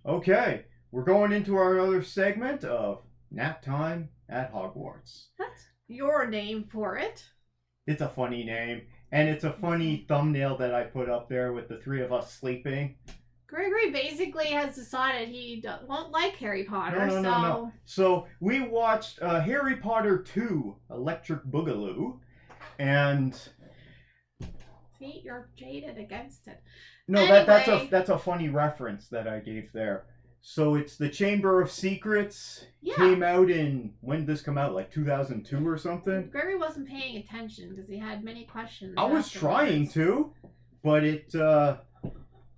Okay, we're going into our other segment of Nap Time at Hogwarts. That's your name for it. It's a funny name, and it's a funny thumbnail that I put up there with the three of us sleeping. Gregory basically has decided he won't like Harry Potter, No. So we watched Harry Potter 2, Electric Boogaloo, and... See, you're jaded against it. No, anyway, that's a funny reference that I gave there. So it's the Chamber of Secrets. Yeah. Came out in, when did this come out? Like 2002 or something? Gregory wasn't paying attention because he had many questions. I was trying to, but it,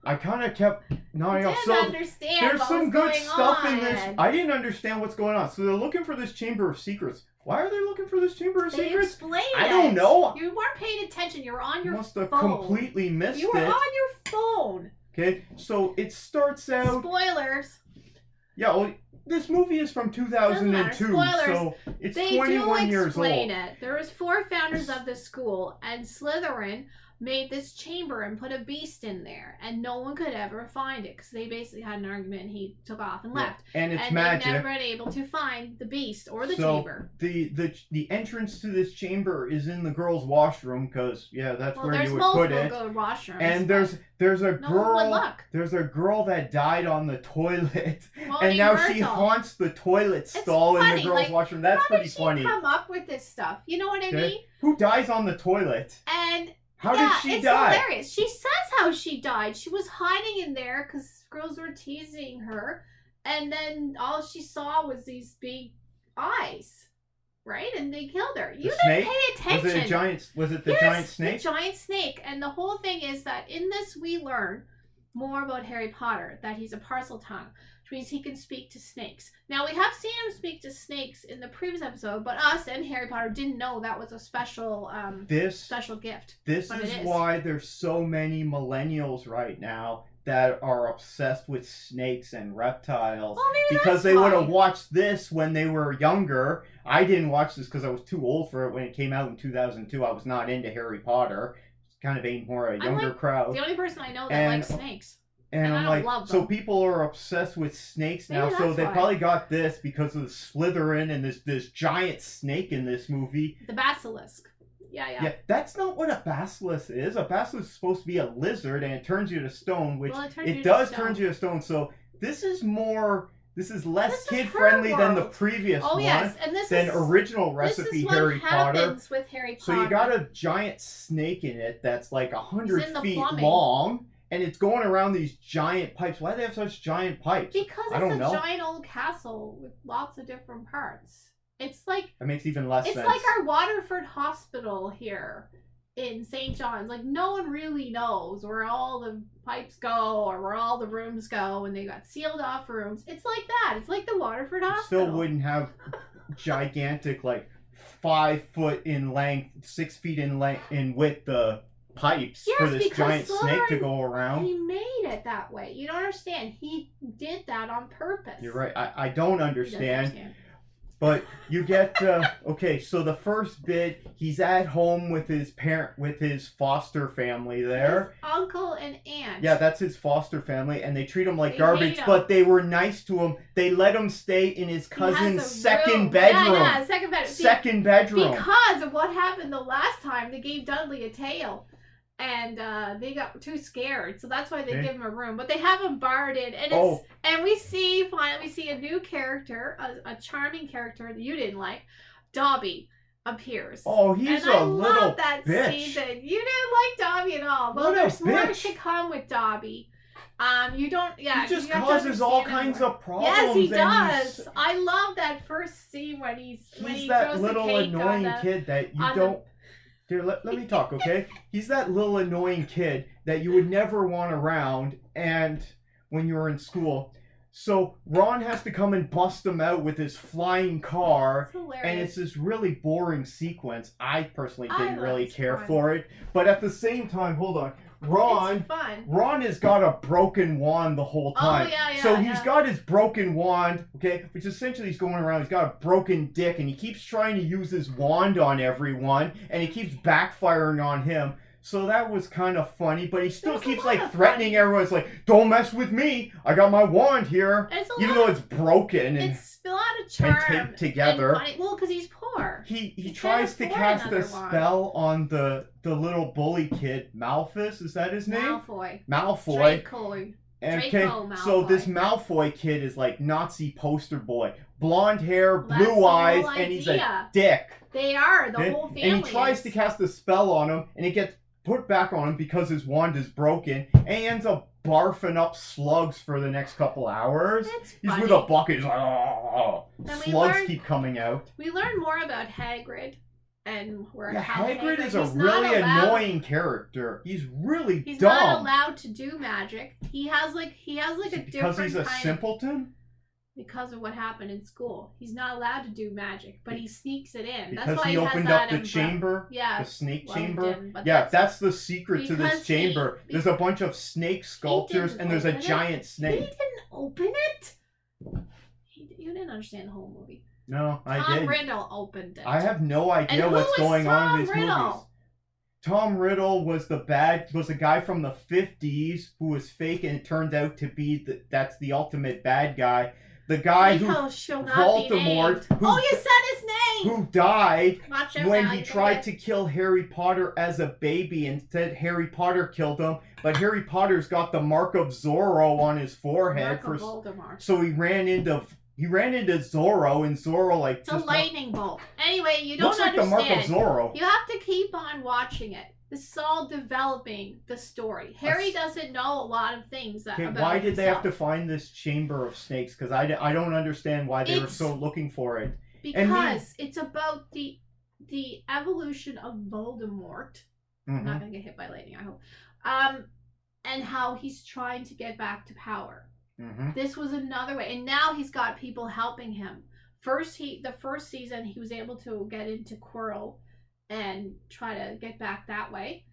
I kind of kept nodding off. So understand there's some good stuff in this. on. I didn't understand what's going on. So they're looking for this Chamber of Secrets. Why are they looking for this Chamber of Secrets? Explain I don't know. You weren't paying attention. You were on your phone. Must have completely missed it. You were on your phone. Okay, so it starts out... Spoilers. Yeah, well, this movie is from 2002, so it's 21 years old. They do explain it. There was 4 founders of the school, and Slytherin made this chamber and put a beast in there, and no one could ever find it because they basically had an argument. He took off and left, and it's magic. They've never been able to find the beast or the chamber. The entrance to this chamber is in the girls' washroom because that's where you would put it. There's multiple washrooms. And there's a girl. No, there's a girl that died on the toilet, well, and now she haunts the toilet stall in the girls' washroom. That's pretty funny. How did she come up with this stuff? You know what I mean? Who dies on the toilet? And how did she die? It's hilarious. She says how she died. She was hiding in there because girls were teasing her, and then all she saw was these big eyes, right? And they killed her. You didn't pay attention. Was it a giant? Was it the giant snake? The giant snake. And the whole thing is that in this we learn more about Harry Potter. That he's a parcel tongue, which means he can speak to snakes. Now we have seen him speak to snakes in the previous episode, but us and Harry Potter didn't know that was a special special gift. This is why there's so many millennials right now that are obsessed with snakes and reptiles, because they would have watched this when they were younger. I didn't watch this because I was too old for it when it came out in 2002. I was not into Harry Potter. It's kind of aimed more at a younger crowd. The only person I know that likes snakes. And I'm like, so people are obsessed with snakes now, so they probably got this because of the Slytherin and this giant snake in this movie. The basilisk. Yeah, that's not what a basilisk is. A basilisk is supposed to be a lizard, and it turns you to stone, which it does turn you to stone. So this is less kid-friendly than the previous one. And than original recipe Harry Potter. With Harry Potter. So you got a giant snake in it that's like 100 feet long. And it's going around these giant pipes. Why do they have such giant pipes? Because it's a giant old castle with lots of different parts. It's like... That makes even less sense. It's like our Waterford Hospital here in St. John's. Like, no one really knows where all the pipes go or where all the rooms go, and they got sealed off rooms. It's like that. It's like the Waterford Hospital. Still wouldn't have gigantic, like, 5 foot in length, 6 feet in width, pipes for this giant snake to go around. He made it that way. You don't understand. He did that on purpose. You're right. I don't understand. But you get okay. So the first bit, he's at home with his foster family there. His uncle and aunt. Yeah, that's his foster family, and they treat him like garbage. But they were nice to him. They let him stay in his cousin's second bedroom. Yeah, second bedroom. Second bedroom. Because of what happened the last time, they gave Dudley a tail. And they got too scared, so that's why they give him a room. But they have him barred in, and and we see a new character, a charming character that you didn't like, Dobby appears. Oh, he's a little bitch. I love that season. You didn't like Dobby at all. Well, there's more to come with Dobby. You don't. Yeah, he just causes all kinds of problems. Yes, he does. I love that first scene when he's that little annoying kid that you don't. Here, let me talk, okay? He's that little annoying kid that you would never want around and when you were in school. So Ron has to come and bust him out with his flying car. And it's this really boring sequence. I personally didn't really care for it. But at the same time, hold on. Ron has got a broken wand the whole time. So he's got his broken wand, okay, which essentially he's going around, he's got a broken dick, and he keeps trying to use his wand on everyone, and he keeps backfiring on him. So that was kind of funny, but he still There's keeps a lot like of threatening funny. everyone. It's like, don't mess with me. I got my wand here. Even though it's broken and it's a lot of charm taped together. And funny. Well, because he's poor. He tries to cast a spell on the little bully kid, Malphus. Is that his name? Malfoy. Draco. And Malfoy. so this Malfoy kid is like Nazi poster boy, blonde hair, blue eyes, and he's a dick. They are the whole family. And he tries to cast a spell on him, and it gets put back on him because his wand is broken, and he ends up barfing up slugs for the next couple hours. He's with a bucket. He's like, oh, slugs keep coming out. We learn more about Hagrid. And Hagrid is a really annoying character. He's really dumb. He's not allowed to do magic. He has like a different because he's a simpleton. Because of what happened in school, he's not allowed to do magic, but he sneaks it in. Because that's why he opened up the chamber, the snake chamber. That's the secret to this chamber. There's a bunch of snake sculptures, and there's a giant snake. He didn't open it. You didn't understand the whole movie. No, I didn't. Tom Riddle opened it. I have no idea what's going on in these movies. Tom Riddle was the guy from the 50s who was fake, and it turned out to be that's the ultimate bad guy. The guy Voldemort, you said his name! Who died when he tried to kill Harry Potter as a baby, and said Harry Potter killed him, but Harry Potter's got the mark of Zorro on his forehead. So he ran into Zorro, and Zorro it's a lightning bolt. Anyway, you don't understand. Looks like the mark of Zorro. You have to keep on watching it. This is all developing the story. Harry doesn't know a lot of things about why did they have to find this chamber of snakes? Because I don't understand why they were so looking for it. Because it's about the evolution of Voldemort. Mm-hmm. I'm not going to get hit by lightning, I hope. And how he's trying to get back to power. Mm-hmm. This was another way. And now he's got people helping him. The first season, he was able to get into Quirrell and try to get back that way.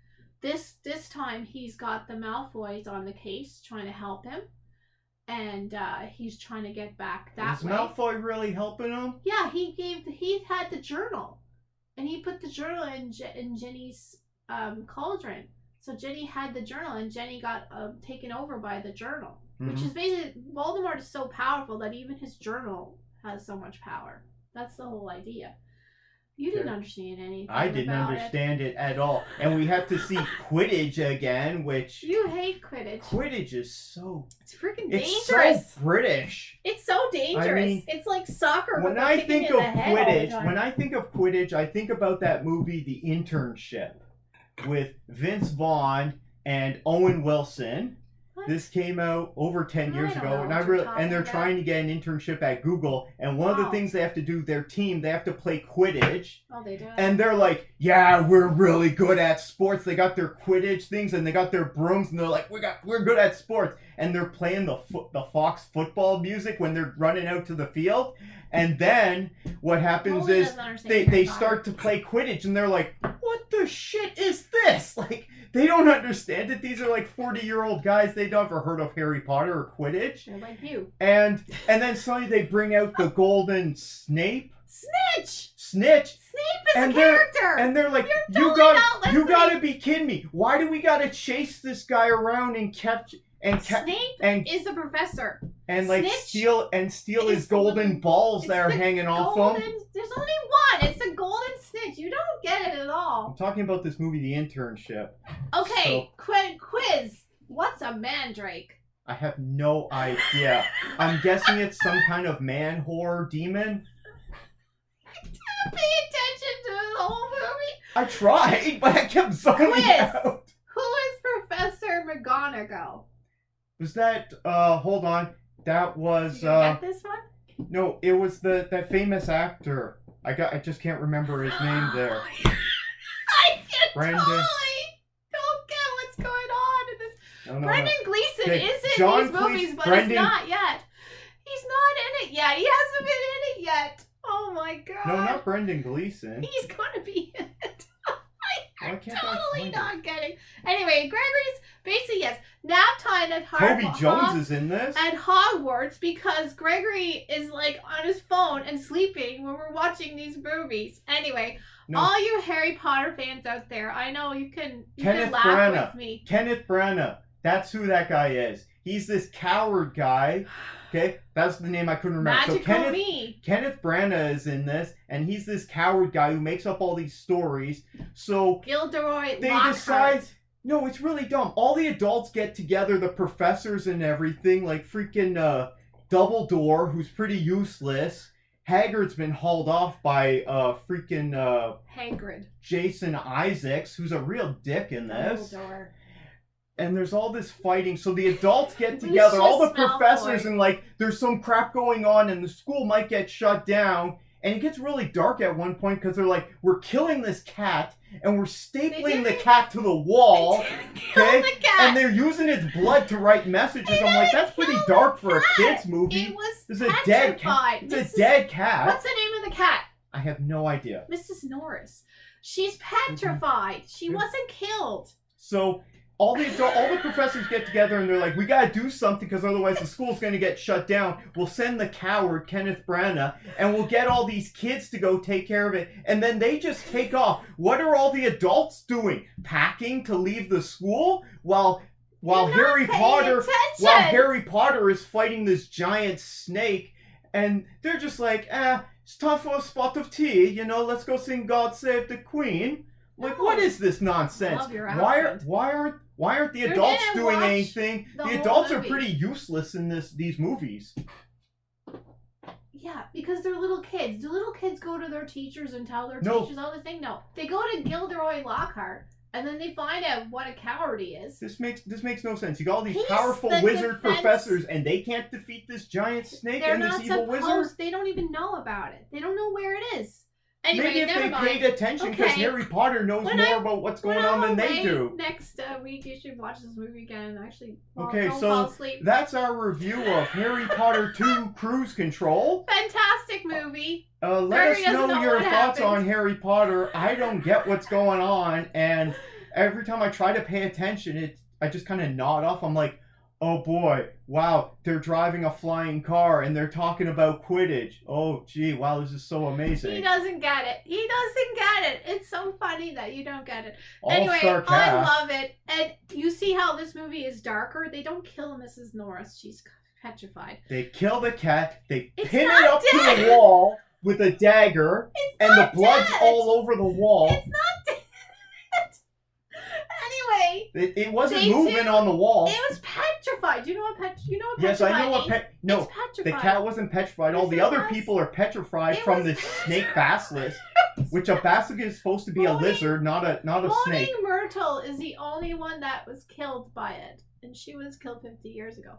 This time, he's got the Malfoys on the case trying to help him. And he's trying to get back that way. Is Malfoy really helping him? Yeah, he had the journal. And he put the journal in Ginny's cauldron. So Ginny had the journal, and Ginny got taken over by the journal. Mm-hmm. Which is basically, Voldemort is so powerful that even his journal has so much power. That's the whole idea. You didn't understand anything. I didn't understand it at all. And we had to see Quidditch again, which... You hate Quidditch. Quidditch is so... It's freaking dangerous. It's so British. It's so dangerous. I mean, it's like soccer. When I think of Quidditch, I think about that movie, The Internship, with Vince Vaughn and Owen Wilson. This came out over 10 years ago, and they're trying to get an internship at Google. And one of the things they have to do, their team, they have to play Quidditch. Oh, they do. And they're like, yeah, we're really good at sports. They got their Quidditch things, and they got their brooms, and they're like, we're good at sports. And they're playing the Fox football music when they're running out to the field. And then what happens is they start to play Quidditch, and they're like, what the shit is this? Like, they don't understand it. These are like 40-year-old guys. They've never heard of Harry Potter or Quidditch. They're like you. And then suddenly they bring out the golden Snape. Snitch! Snape is a character! And they're like, you gotta be kidding me. Why do we gotta chase this guy around and Snape is a professor. And like steal his golden balls that are hanging off him. There's only one. It's the golden snitch. You don't get it at all. I'm talking about this movie, The Internship. Okay, quiz. What's a mandrake? I have no idea. I'm guessing it's some kind of man whore demon. Pay attention to the whole movie. I tried, but I kept zoning out. Who is Professor McGonagall? Was that, hold on. That was, Did you get this one? No, it was that famous actor. I just can't remember his name there. I totally don't get what's going on in this. No, Brendan Gleeson is in these movies, but he's not yet. He's not in it yet. He hasn't been in it yet. Oh my god. No, not Brendan Gleeson. He's gonna be in it. I Why can't totally not getting. Anyway, Gregory's basically yes. Nap time at Toby Jones is in this. At Hogwarts because Gregory is like on his phone and sleeping when we're watching these movies. Anyway, all you Harry Potter fans out there, I know you can laugh with me. Kenneth Branagh. That's who that guy is. He's this coward guy. Okay, that's the name I couldn't remember. Kenneth Branagh is in this, and he's this coward guy who makes up all these stories. So Gilderoy they Lockhart. decide. No, it's really dumb. All the adults get together, the professors and everything, like freaking Dumbledore, who's pretty useless. Hagrid's been hauled off by freaking Hagrid. Jason Isaacs, who's a real dick in this. Dumbledore. And there's all this fighting, so the adults get together, all the professors, and like there's some crap going on, and the school might get shut down. And it gets really dark at one point because they're like, we're killing this cat, and we're stapling the cat to the wall. Okay? The cat. And they're using its blood to write messages. I'm like, that's pretty dark for a kid's movie. It was There's a dead cat. It's a dead cat. What's the name of the cat? I have no idea. Mrs. Norris. She's petrified. She wasn't killed. So all the professors get together and they're like, we gotta do something because otherwise the school's gonna get shut down. We'll send the coward, Kenneth Branagh, and we'll get all these kids to go take care of it. And then they just take off. What are all the adults doing? Packing to leave the school? While Harry Potter is fighting this giant snake, and they're just like, it's time for a spot of tea, let's go sing God Save the Queen. Like, what is this nonsense? Why aren't the adults doing anything? The adults are pretty useless in these movies. Yeah, because they're little kids. Do little kids go to their teachers and tell their teachers all this thing? No. They go to Gilderoy Lockhart, and then they find out what a coward he is. This makes no sense. You got all these powerful wizard professors, and they can't defeat this giant snake and this evil wizard? They don't even know about it. They don't know where it is. Anyway, maybe if they paid attention, because Harry Potter knows more about what's going on than they do. Next week, you should watch this movie again. Actually, don't fall asleep. That's our review of Harry Potter 2 Cruise Control. Fantastic movie. Let us know your thoughts on Harry Potter. I don't get what's going on, and every time I try to pay attention, I just kind of nod off. I'm like, oh boy, wow, they're driving a flying car and they're talking about Quidditch. Oh gee, wow, this is so amazing. He doesn't get it. It's so funny that you don't get it. Anyway, I love it. And you see how this movie is darker? They don't kill Mrs. Norris. She's petrified. They kill the cat. They pin it up to the wall with a dagger. And the blood's all over the wall. It's not dead. Anyway, it wasn't moving on the wall. It was petrified. Do you know what petrified? Yes, I know what no. It's petrified. The cat wasn't petrified. All the other people are petrified from this snake basilisk, which a basilisk is supposed to be a lizard, not a snake. Moaning Myrtle is the only one that was killed by it, and she was killed 50 years ago.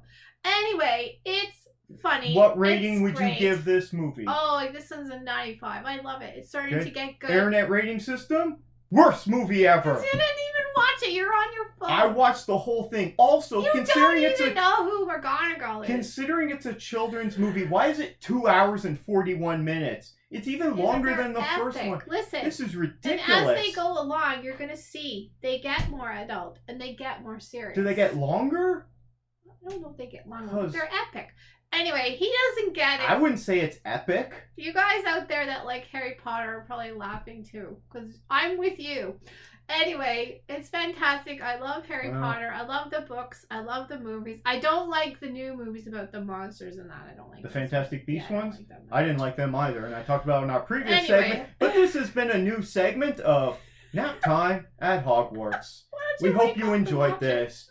Anyway, it's funny. What rating would you give this movie? Oh, this one's a 95. I love it. It's starting to get good. Internet rating system? Worst movie ever. You didn't even watch it. You're on your phone. I watched the whole thing. Also, considering don't even know who McGonagall is. Considering it's a children's movie, why is it 2 hours and 41 minutes? It's even longer than the first one. Listen, this is ridiculous. And as they go along, you're gonna see they get more adult and they get more serious. Do they get longer? I don't know if they get longer. They're epic. Anyway, he doesn't get it. I wouldn't say it's epic. You guys out there that like Harry Potter are probably laughing too, because I'm with you. Anyway, it's fantastic. I love Harry Potter. I love the books. I love the movies. I don't like the new movies about the monsters and that. I don't like the Fantastic Beasts ones. I didn't like them either, and I talked about it in our previous segment. But this has been a new segment of Nap Time at Hogwarts. We hope you enjoyed this.